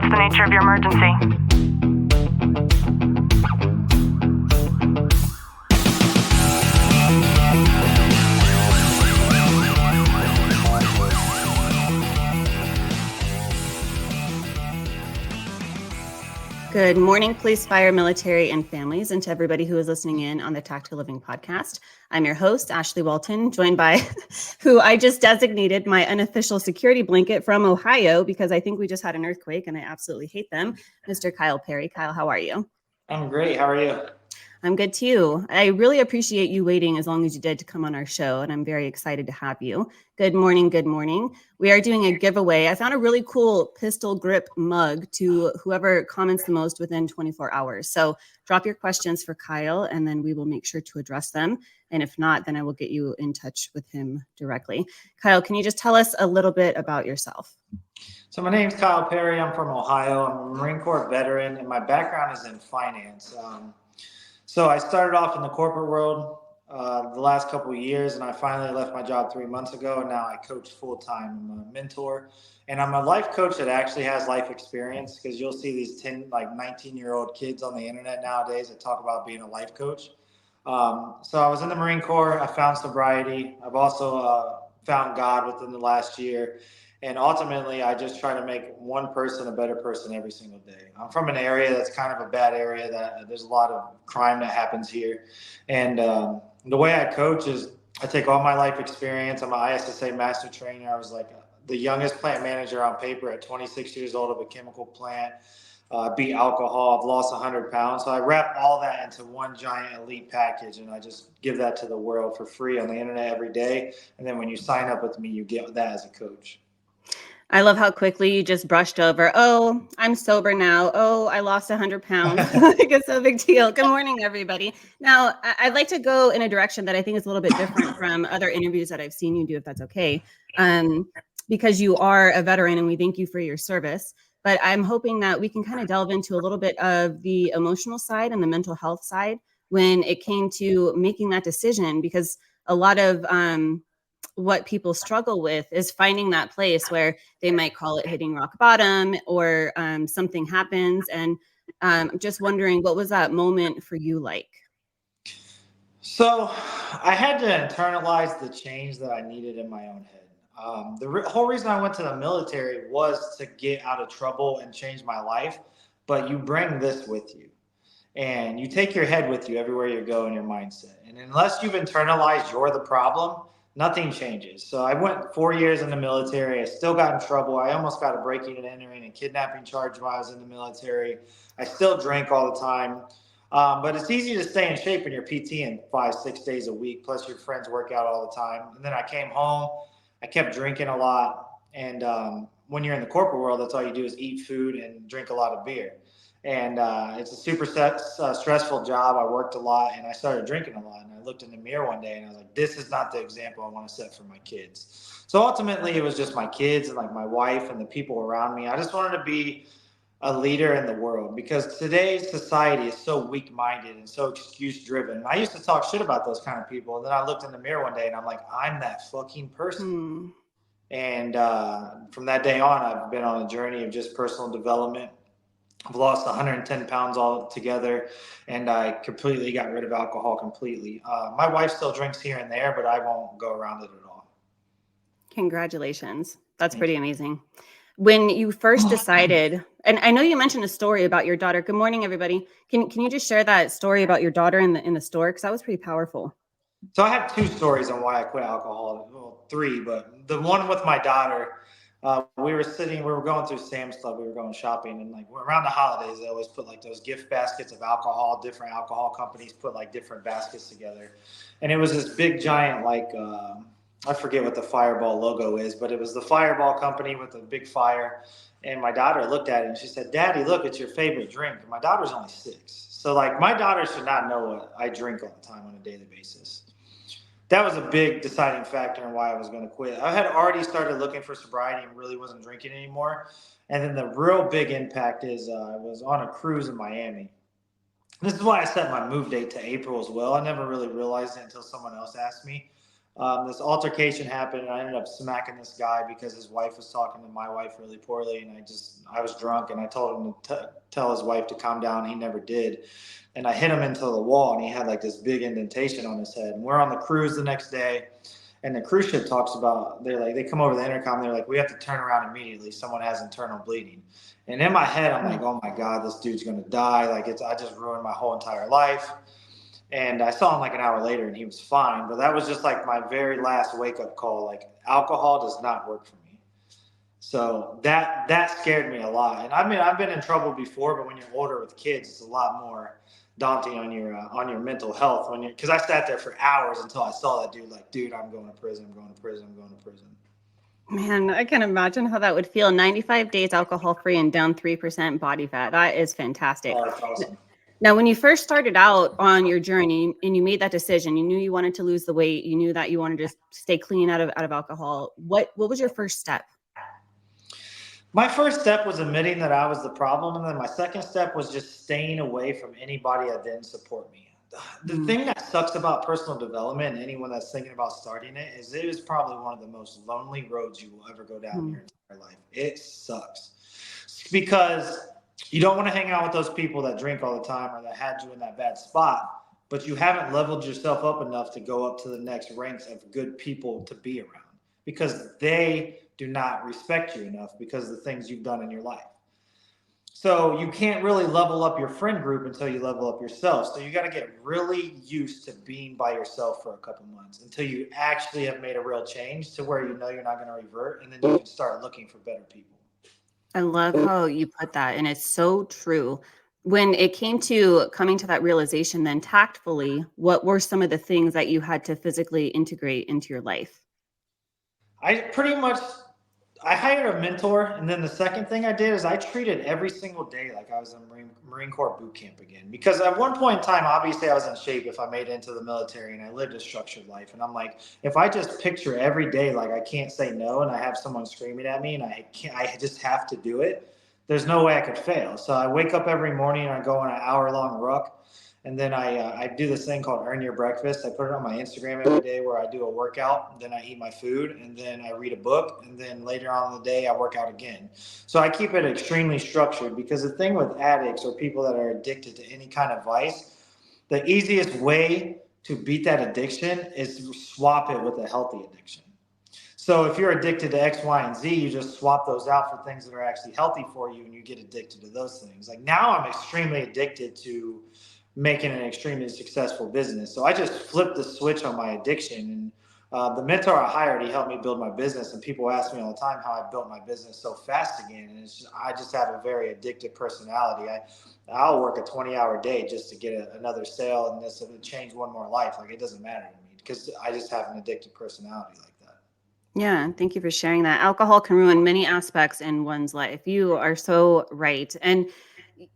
What's the nature of your emergency? Good morning, police, fire, military, and families, and to everybody who is listening in on the Tactical Living podcast. I'm your host, Ashley Walton, joined by who I just designated my unofficial security blanket from Ohio because I think we just had an earthquake and I absolutely hate them, Mr. Kyle Perry. Kyle, how are you? I'm great. How are you? I'm good too. I really appreciate you waiting as long as you did to come on our show, and I'm very excited to have you. Good morning. Good morning. We are doing a giveaway. I found a really cool pistol grip mug to whoever comments the most within 24 hours. So drop your questions for Kyle, and then we will make sure to address them. And if not, then I will get you in touch with him directly. Kyle, can you just tell us a little bit about yourself? So my name's Kyle Perry. I'm from Ohio. I'm a Marine Corps veteran, and my background is in finance. So I started off in the corporate world the last couple of years, and I finally left my job 3 months ago, and now I coach full-time. I'm a mentor, and I'm a life coach that actually has life experience, because you'll see these 19-year-old kids on the internet nowadays that talk about being a life coach. So I was in the Marine Corps. I found sobriety. I've also found God within the last year. And ultimately, I just try to make one person a better person every single day. I'm from an area that's kind of a bad area, that there's a lot of crime that happens here. And the way I coach is I take all my life experience. I'm an ISSA master trainer. I was like the youngest plant manager on paper at 26 years old of a chemical plant. Beat alcohol. I've lost 100 pounds. So I wrap all that into one giant elite package, and I just give that to the world for free on the internet every day. And then when you sign up with me, you get that as a coach. I love how quickly you just brushed over. Oh, I'm sober now. Oh, I lost 100 pounds. Like it's no big deal. Good morning, everybody. Now, I'd like to go in a direction that I think is a little bit different from other interviews that I've seen you do, if that's okay. Because you are a veteran and we thank you for your service. But I'm hoping that we can kind of delve into a little bit of the emotional side and the mental health side when it came to making that decision, because a lot of what people struggle with is finding that place where they might call it hitting rock bottom, or something happens. And I'm just wondering, what was that moment for you like? So I had to internalize the change that I needed in my own head. The whole reason I went to the military was to get out of trouble and change my life. But you bring this with you, and you take your head with you everywhere you go in your mindset. And unless you've internalized you're the problem, nothing changes. So I went 4 years in the military. I still got in trouble. I almost got a breaking and entering and kidnapping charge while I was in the military. I still drank all the time. But it's easy to stay in shape when you're PTing 5-6 days a week, plus your friends work out all the time. And then I came home. I kept drinking a lot. And when you're in the corporate world, that's all you do is eat food and drink a lot of beer. And it's a super stressful job. I worked a lot, and I started drinking a lot. And I looked in the mirror one day, and I was like, this is not the example I want to set for my kids. So ultimately, it was just my kids and like my wife and the people around me. I just wanted to be a leader in the world, because today's society is so weak-minded and so excuse-driven. And I used to talk shit about those kind of people. And then I looked in the mirror one day, and I'm like, I'm that fucking person. And from that day on, I've been on a journey of just personal development. I've lost 110 pounds altogether, and I completely got rid of alcohol completely. My wife still drinks here and there, but I won't go around it at all. Congratulations. That's pretty amazing. When you first decided, and I know you mentioned a story about your daughter. Good morning, everybody. Can you just share that story about your daughter in the store? Because that was pretty powerful. So I have 2 stories on why I quit alcohol. Well, 3, but the one with my daughter, we were going through Sam's Club, we were going shopping, and like around the holidays, they always put like those gift baskets of alcohol. Different alcohol companies put like different baskets together. And it was this big giant, like, I forget what the Fireball logo is, but it was the Fireball company with a big fire. And my daughter looked at it and she said, Daddy, look, it's your favorite drink. And my daughter's only 6. So like my daughter should not know what I drink all the time on a daily basis. That was a big deciding factor in why I was going to quit. I had already started looking for sobriety and really wasn't drinking anymore. And then the real big impact is I was on a cruise in Miami. This is why I set my move date to April as well. I never really realized it until someone else asked me. This altercation happened, and I ended up smacking this guy because his wife was talking to my wife really poorly, and I was drunk, and I told him to tell his wife to calm down. He never did, and I hit him into the wall, and he had like this big indentation on his head. And we're on the cruise the next day, and the cruise ship talks about they come over the intercom. They're like, we have to turn around immediately. Someone has internal bleeding. And in my head, I'm like, oh my god, this dude's gonna die. Like I just ruined my whole entire life. And I saw him like an hour later, and he was fine. But that was just like my very last wake up call. Like alcohol does not work for me. So that scared me a lot. And I mean, I've been in trouble before, but when you're older with kids, it's a lot more daunting on your mental health. Because I sat there for hours until I saw that dude. Like, dude, I'm going to prison. I'm going to prison. I'm going to prison. Man, I can imagine how that would feel. 95 days alcohol free and down 3% body fat. That is fantastic. Oh, that's awesome. Now, when you first started out on your journey and you made that decision, you knew you wanted to lose the weight, you knew that you wanted to stay clean out of alcohol. What was your first step? My first step was admitting that I was the problem, and then my second step was just staying away from anybody that didn't support me. The thing that sucks about personal development, and anyone that's thinking about starting it, is it is probably one of the most lonely roads you will ever go down in your entire life. It sucks because you don't want to hang out with those people that drink all the time or that had you in that bad spot, but you haven't leveled yourself up enough to go up to the next ranks of good people to be around because they do not respect you enough because of the things you've done in your life. So you can't really level up your friend group until you level up yourself. So you got to get really used to being by yourself for a couple months until you actually have made a real change to where you know you're not going to revert, and then you can start looking for better people. I love how you put that, and it's so true. When it came to coming to that realization, then tactfully, what were some of the things that you had to physically integrate into your life? I hired a mentor, and then the second thing I did is I treated every single day like I was in Marine Corps boot camp again. Because at one point in time, obviously I was in shape if I made it into the military, and I lived a structured life. And I'm like, if I just picture every day like I can't say no, and I have someone screaming at me, and I just have to do it, there's no way I could fail. So I wake up every morning and I go on an hour-long ruck. And then I do this thing called Earn Your Breakfast. I put it on my Instagram every day where I do a workout, then I eat my food, and then I read a book, and then later on in the day I work out again. So I keep it extremely structured because the thing with addicts or people that are addicted to any kind of vice, the easiest way to beat that addiction is to swap it with a healthy addiction. So if you're addicted to X, Y, and Z, you just swap those out for things that are actually healthy for you, and you get addicted to those things. Like now I'm extremely addicted to making an extremely successful business. So I just flipped the switch on my addiction. And the mentor I hired, he helped me build my business. And people ask me all the time how I built my business so fast again. And I just have a very addictive personality. I'll work a 20-hour day just to get another sale and this and change one more life. Like it doesn't matter to me because I just have an addictive personality like that. Yeah, thank you for sharing that. Alcohol can ruin many aspects in one's life. You are so right. And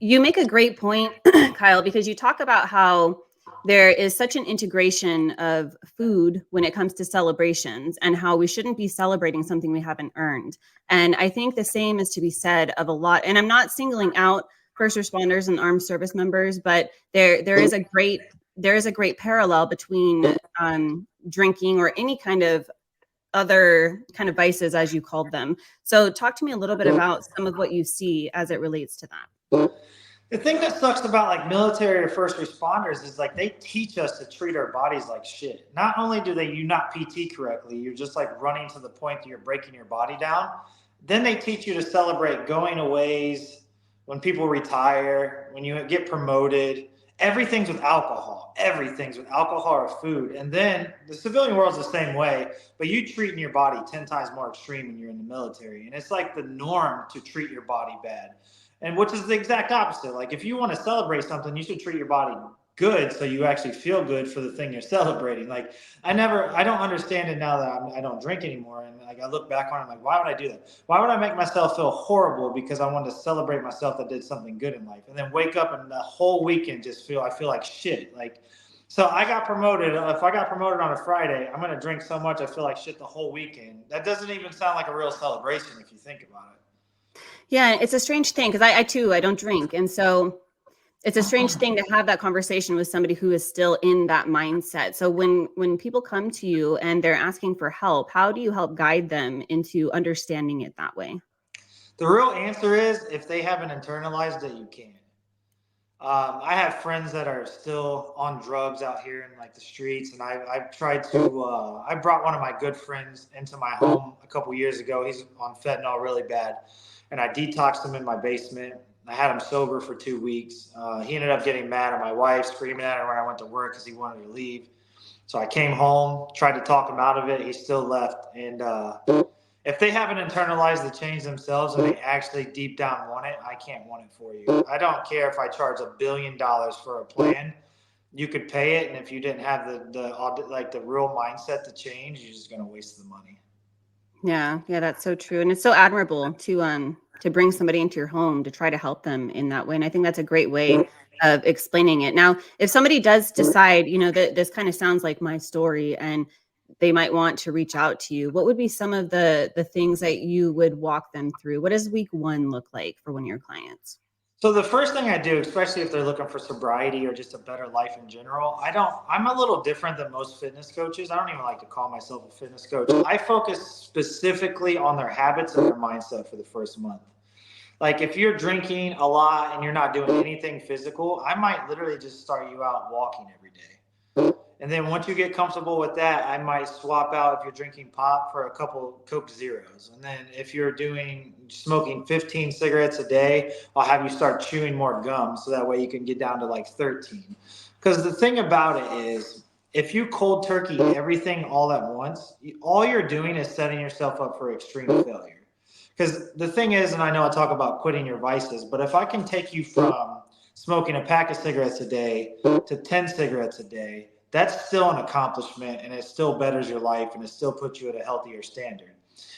you make a great point, Kyle, because you talk about how there is such an integration of food when it comes to celebrations and how we shouldn't be celebrating something we haven't earned. And I think the same is to be said of a lot. And I'm not singling out first responders and armed service members, but there is a great parallel between drinking or any kind of other kind of vices, as you called them. So talk to me a little bit about some of what you see as it relates to that. The thing that sucks about like military or first responders is like they teach us to treat our bodies like shit. Not only do you not PT correctly, you're just like running to the point that you're breaking your body down. Then they teach you to celebrate going aways, when people retire, when you get promoted. Everything's with alcohol. Everything's with alcohol or food. And then the civilian world's the same way, but you treating your body 10 times more extreme when you're in the military. And it's like the norm to treat your body bad. And which is the exact opposite. Like if you want to celebrate something, you should treat your body good so you actually feel good for the thing you're celebrating. Like I don't understand it now that I don't drink anymore. And like I look back on it, I'm like, why would I do that? Why would I make myself feel horrible because I wanted to celebrate myself that did something good in life, and then wake up and the whole weekend I feel like shit. Like, so I got promoted. If I got promoted on a Friday, I'm going to drink so much I feel like shit the whole weekend. That doesn't even sound like a real celebration if you think about it. Yeah, it's a strange thing because I too, I don't drink. And so It's a strange thing to have that conversation with somebody who is still in that mindset. So when people come to you and they're asking for help, how do you help guide them into understanding it that way? The real answer is if they haven't internalized it, you can. I have friends that are still on drugs out here in like the streets, and I've tried to. I brought one of my good friends into my home a couple years ago. He's on fentanyl really bad, and I detoxed him in my basement. I had him sober for 2 weeks. He ended up getting mad at my wife, screaming at her when I went to work because he wanted to leave. So I came home, tried to talk him out of it. He still left, and if they haven't internalized the change themselves and they actually deep down want it, I can't want it for you. I don't care if I charge $1 billion for a plan. You could pay it, and if you didn't have the real mindset to change, you're just gonna waste the money. Yeah, that's so true. And it's so admirable to bring somebody into your home to try to help them in that way. And I think that's a great way of explaining it. Now, if somebody does decide, that this kind of sounds like my story and they might want to reach out to you, what would be some of the things that you would walk them through? What does week 1 look like for one of your clients? So the first thing I do, especially if they're looking for sobriety or just a better life in general, I'm a little different than most fitness coaches. I don't even like to call myself a fitness coach. I focus specifically on their habits and their mindset for the first month. Like if you're drinking a lot and you're not doing anything physical, I might literally just start you out walking every day. And then once you get comfortable with that, I might swap out if you're drinking pop for a couple Coke Zeros. And then if you're smoking 15 cigarettes a day, I'll have you start chewing more gum so that way you can get down to like 13. Because the thing about it is, if you cold turkey everything all at once, all you're doing is setting yourself up for extreme failure. Because the thing is, and I know I talk about quitting your vices, but if I can take you from smoking a pack of cigarettes a day to 10 cigarettes a day, that's still an accomplishment, and it still betters your life, and it still puts you at a healthier standard.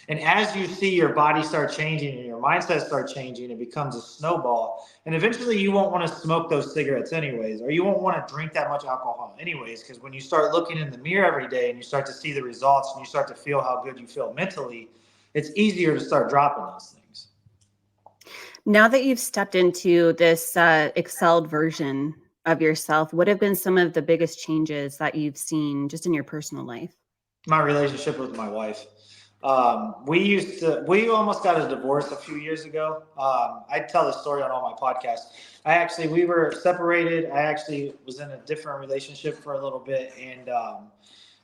And as you see your body start changing and your mindset start changing, it becomes a snowball. And eventually you won't want to smoke those cigarettes anyways, or you won't want to drink that much alcohol anyways, because when you start looking in the mirror every day and you start to see the results and you start to feel how good you feel mentally, it's easier to start dropping those things. Now that you've stepped into this excelled version of yourself, what have been some of the biggest changes that you've seen just in your personal life? My relationship with my wife. We almost got a divorce a few years ago. I tell this story on all my podcasts. We were separated. I actually was in a different relationship for a little bit. And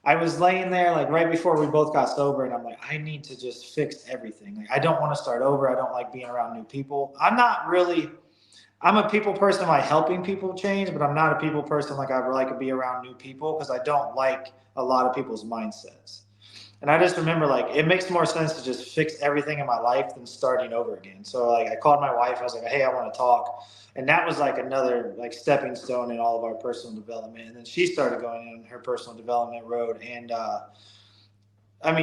I was laying there like right before we both got sober. And I'm like, I need to just fix everything. Like, I don't want to start over. I don't like being around new people. I'm a people person like helping people change, but I'm not a people person like I would like to be around new people because I don't like a lot of people's mindsets. And I just remember like it makes more sense to just fix everything in my life than starting over again. So like I called my wife, I was like, hey, I want to talk. And that was like another like stepping stone in all of our personal development. And then she started going on her personal development road. And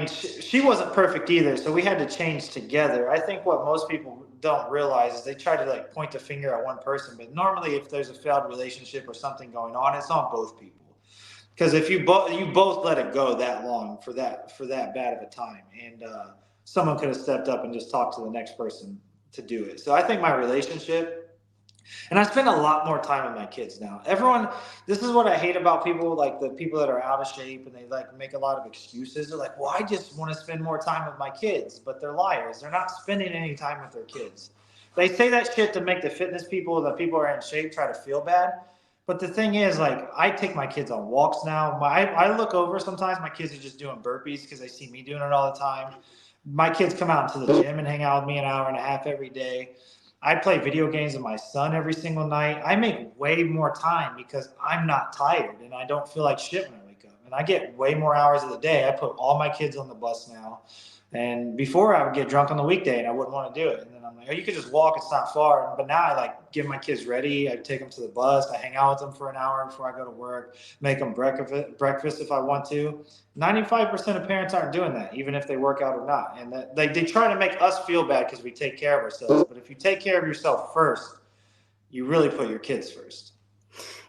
she wasn't perfect either. So we had to change together. I think what most people don't realize is they try to like point the finger at one person. But normally if there's a failed relationship or something going on, it's on both people. Because if you both let it go that long for that bad of a time, and someone could have stepped up and just talked to the next person to do it. So I think my relationship, and I spend a lot more time with my kids now. This is what I hate about people, like the people that are out of shape and they like make a lot of excuses. They're like, well, I just want to spend more time with my kids, but they're liars. They're not spending any time with their kids. They say that shit to make the fitness people, the people who are in shape, try to feel bad. But the thing is, like, I take my kids on walks now. I look over sometimes, my kids are just doing burpees because they see me doing it all the time. My kids come out into the gym and hang out with me an hour and a half every day. I play video games with my son every single night. I make way more time because I'm not tired and I don't feel like shit when I wake up. And I get way more hours of the day. I put all my kids on the bus now. And before I would get drunk on the weekday and I wouldn't want to do it. And then I'm like, oh, you could just walk. It's not far. But now I like give my kids ready. I take them to the bus. I hang out with them for an hour before I go to work, make them breakfast if I want to. 95% of parents aren't doing that, even if they work out or not. And they try to make us feel bad because we take care of ourselves. But if you take care of yourself first, you really put your kids first.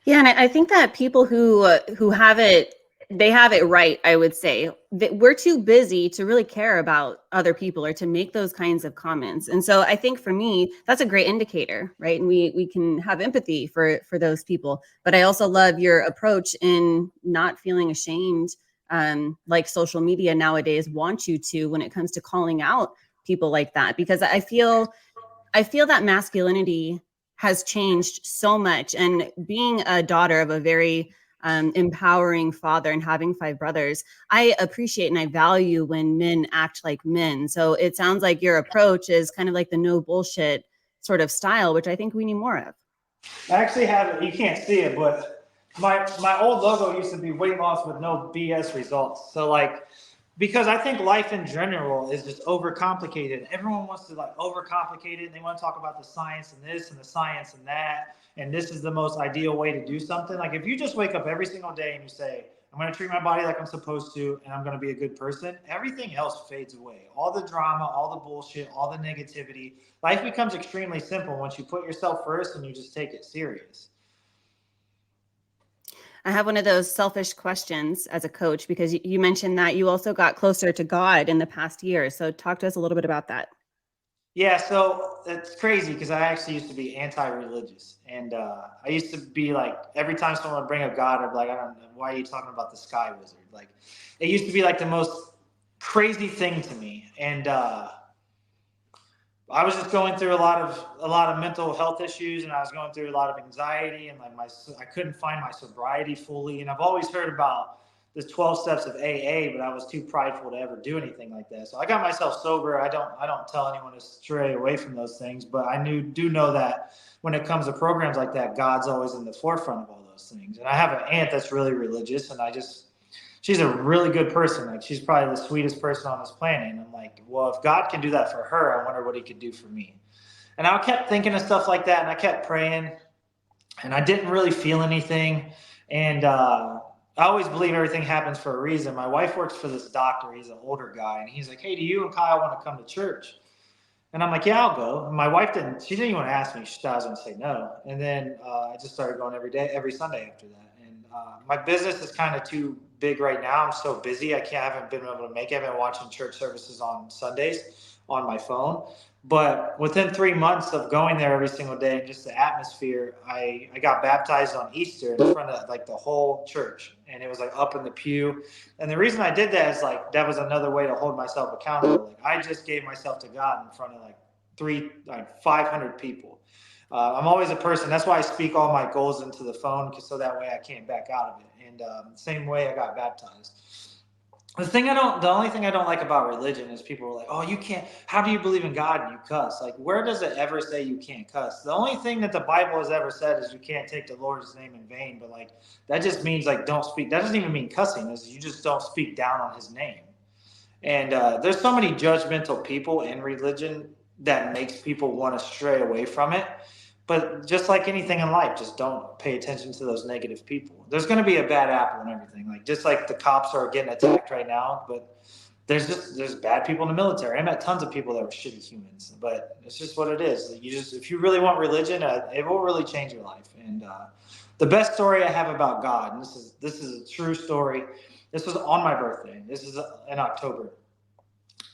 Yeah, and I think that people who have it they have it right, I would say. That we're too busy to really care about other people or to make those kinds of comments. And so I think for me, that's a great indicator, right? And we can have empathy for those people. But I also love your approach in not feeling ashamed, like social media nowadays want you to when it comes to calling out people like that, because I feel that masculinity has changed so much. And being a daughter of a very empowering father and having 5 brothers, I appreciate and I value when men act like men. So it sounds like your approach is kind of like the no bullshit sort of style, which I think we need more of. I actually have it. You can't see it, but my old logo used to be weight loss with no BS results. So like, because I think life in general is just overcomplicated. Everyone wants to like overcomplicate it. And they want to talk about the science and this and the science and that. And this is the most ideal way to do something. Like if you just wake up every single day and you say, I'm going to treat my body like I'm supposed to, and I'm going to be a good person, everything else fades away. All the drama, all the bullshit, all the negativity. Life becomes extremely simple once you put yourself first and you just take it serious. I have one of those selfish questions as a coach, because you mentioned that you also got closer to God in the past year. So talk to us a little bit about that. Yeah, so it's crazy because I actually used to be anti-religious, and I used to be like every time someone would bring up God, I'd be like, I don't know, why are you talking about the sky wizard? Like, it used to be like the most crazy thing to me, and I was just going through a lot of mental health issues, and I was going through a lot of anxiety, and like I couldn't find my sobriety fully, and I've always heard about the 12 steps of AA, but I was too prideful to ever do anything like that. So I got myself sober. I don't tell anyone to stray away from those things, but I do know that when it comes to programs like that, God's always in the forefront of all those things. And I have an aunt that's really religious, and she's a really good person. Like she's probably the sweetest person on this planet. And I'm like, well, if God can do that for her, I wonder what he could do for me. And I kept thinking of stuff like that, and I kept praying, and I didn't really feel anything. And I always believe everything happens for a reason. My wife works for this doctor. He's an older guy, and he's like, hey, do you and Kyle want to come to church? And I'm like, yeah, I'll go. And my wife she didn't even ask me. She thought I was going to say no. And then I just started going every day, every Sunday after that. And my business is kind of too big right now. I'm so busy. Haven't been able to make it. I've been watching church services on Sundays on my phone. But within 3 months of going there every single day and just the atmosphere, I got baptized on Easter in front of like the whole church. And it was like up in the pew. And the reason I did that is like that was another way to hold myself accountable. Like I just gave myself to God in front of like 500 people. I'm always a person. That's why I speak all my goals into the phone, so that way I can't back out of it. And same way I got baptized. The only thing I don't like about religion is people are like, oh, you can't, how do you believe in God and you cuss? Like, where does it ever say you can't cuss? The only thing that the Bible has ever said is you can't take the Lord's name in vain, but like, that just means like, don't speak. That doesn't even mean cussing, is you just don't speak down on his name. And there's so many judgmental people in religion that makes people want to stray away from it. But just like anything in life, just don't pay attention to those negative people. There's going to be a bad apple and everything. Like just like the cops are getting attacked right now, but there's bad people in the military. I met tons of people that were shitty humans, but it's just what it is. If you really want religion, it will really change your life. And the best story I have about God, and this is a true story. This was on my birthday. This is in October.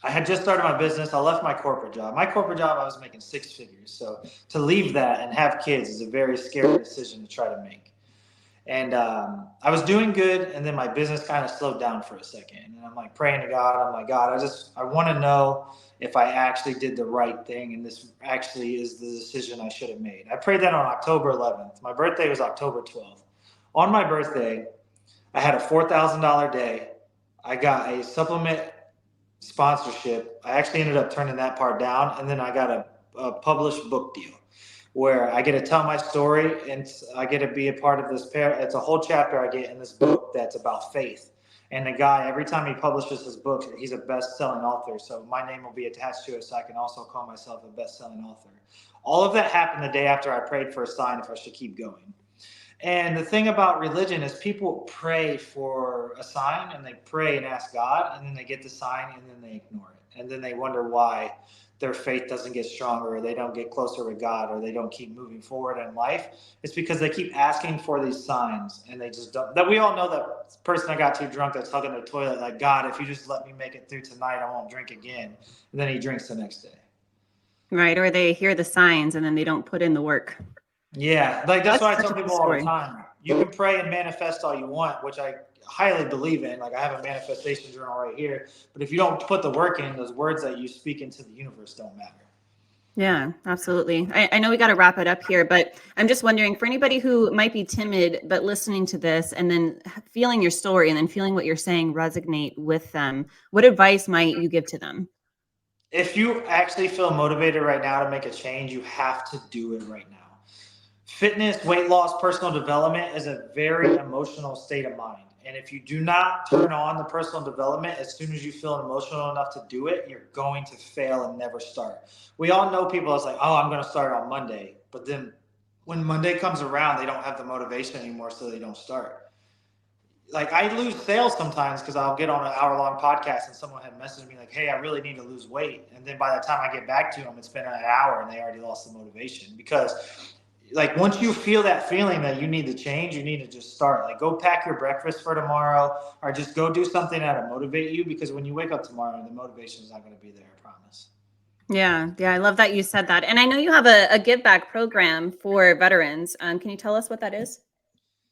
I had just started my business. I left my corporate job. My corporate job, I was making 6 figures. So to leave that and have kids is a very scary decision to try to make. And I was doing good, and then my business kind of slowed down for a second. And I'm like praying to God. I'm like, God, I want to know if I actually did the right thing, and this actually is the decision I should have made. I prayed that on October 11th. My birthday was October 12th. On my birthday, I had a $4,000 day. I got a supplement sponsorship. I actually ended up turning that part down, and then I got a published book deal where I get to tell my story, and I get to be a part of this pair. It's a whole chapter I get in this book that's about faith. And the guy, every time he publishes his book, he's a best-selling author. So my name will be attached to it, so I can also call myself a best-selling author. All of that happened the day after I prayed for a sign if I should keep going. And the thing about religion is people pray for a sign, and they pray and ask God, and then they get the sign and then they ignore it. and then they wonder why their faith doesn't get stronger, or they don't get closer to God, or they don't keep moving forward in life. It's because they keep asking for these signs, and they just don't. That we all know that person that got too drunk that's hugging the toilet, like, God, if you just let me make it through tonight, I won't drink again. And then he drinks the next day. Right. Or they hear the signs and then they don't put in the work. Yeah, like that's why I such tell a good people all the story. time. You can pray and manifest all you want, which I highly believe in. Like I have a manifestation journal right here. But if you don't put the work in, those words that you speak into the universe don't matter. Yeah, absolutely. I know we got to wrap it up here, but I'm just wondering for anybody who might be timid, but listening to this and then feeling your story and then feeling what you're saying resonate with them, what advice might you give to them? If you actually feel motivated right now to make a change, you have to do it right now. Fitness, weight loss, personal development is a very emotional state of mind. And if you do not turn on the personal development as soon as you feel emotional enough to do it, you're going to fail and never start. We all know people that's like, oh, I'm going to start on Monday. But then when Monday comes around, they don't have the motivation anymore, so they don't start. Like I lose sales sometimes because I'll get on an hour-long podcast and someone had messaged me like, hey, I really need to lose weight. And then by the time I get back to them, it's been an hour and they already lost the motivation. Because like once you feel that feeling that you need to change, you need to just start. Like go pack your breakfast for tomorrow, or just go do something that'll motivate you, because when you wake up tomorrow, the motivation is not going to be there, I promise. Yeah, I love that you said that. And I know you have a give back program for veterans. Can you tell us what that is?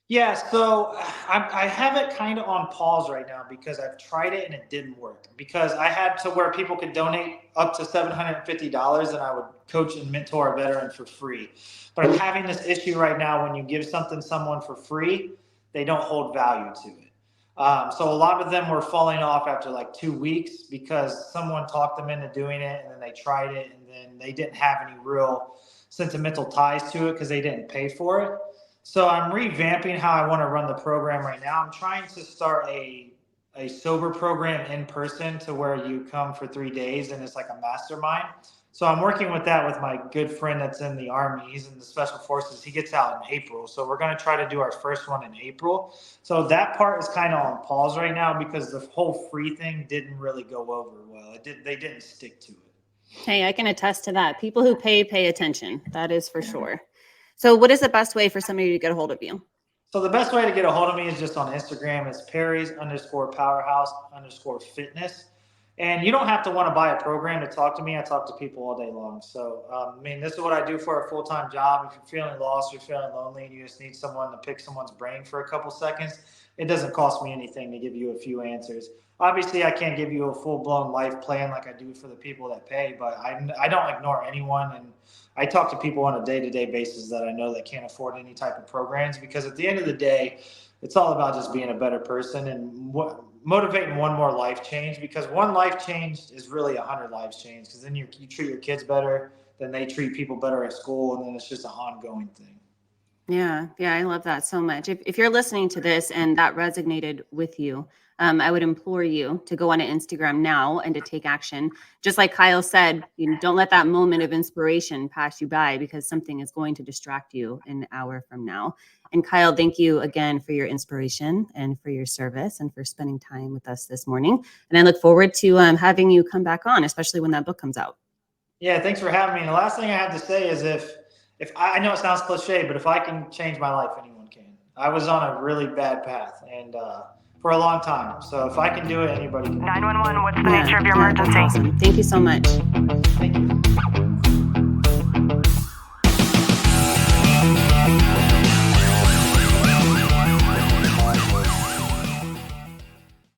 Yeah, so I have it kind of on pause right now because I've tried it and it didn't work. Because I had to where people could donate up to $750 and I would coach and mentor a veteran for free. But I'm having this issue right now when you give something someone for free, they don't hold value to it. So a lot of them were falling off after like 2 weeks because someone talked them into doing it, and then they tried it and then they didn't have any real sentimental ties to it because they didn't pay for it. So I'm revamping how I want to run the program right now. I'm trying to start a sober program in person to where you come for 3 days and it's like a mastermind. So I'm working with that with my good friend that's in the Army. He's in the Special Forces. He gets out in April. So we're going to try to do our first one in April. So that part is kind of on pause right now because the whole free thing didn't really go over well. They didn't stick to it. Hey, I can attest to that. People who pay attention. That is for sure. So what is the best way for somebody to get a hold of you? So the best way to get a hold of me is just on Instagram. It's Perry's_Powerhouse_fitness. And you don't have to want to buy a program to talk to me. I talk to people all day long. So, I mean, this is what I do for a full-time job. If you're feeling lost, you're feeling lonely, and you just need someone to pick someone's brain for a couple seconds, it doesn't cost me anything to give you a few answers. Obviously, I can't give you a full-blown life plan like I do for the people that pay, but I don't ignore anyone. And I talk to people on a day-to-day basis that I know that can't afford any type of programs, because at the end of the day, it's all about just being a better person and motivating one more life change, because one life changed is really 100 lives changed, because then you treat your kids better, then they treat people better at school, and then it's just an ongoing thing. Yeah, I love that so much. If you're listening to this and that resonated with you, I would implore you to go on to Instagram now and to take action. Just like Kyle said, don't let that moment of inspiration pass you by, because something is going to distract you an hour from now. And Kyle, thank you again for your inspiration and for your service and for spending time with us this morning. And I look forward to having you come back on, especially when that book comes out. Yeah, thanks for having me. And the last thing I have to say is if I know it sounds cliche, but if I can change my life, anyone can. I was on a really bad path and for a long time. So if I can do it, anybody can. 911, what's the nature of your emergency? That's awesome. Thank you so much. Thank you.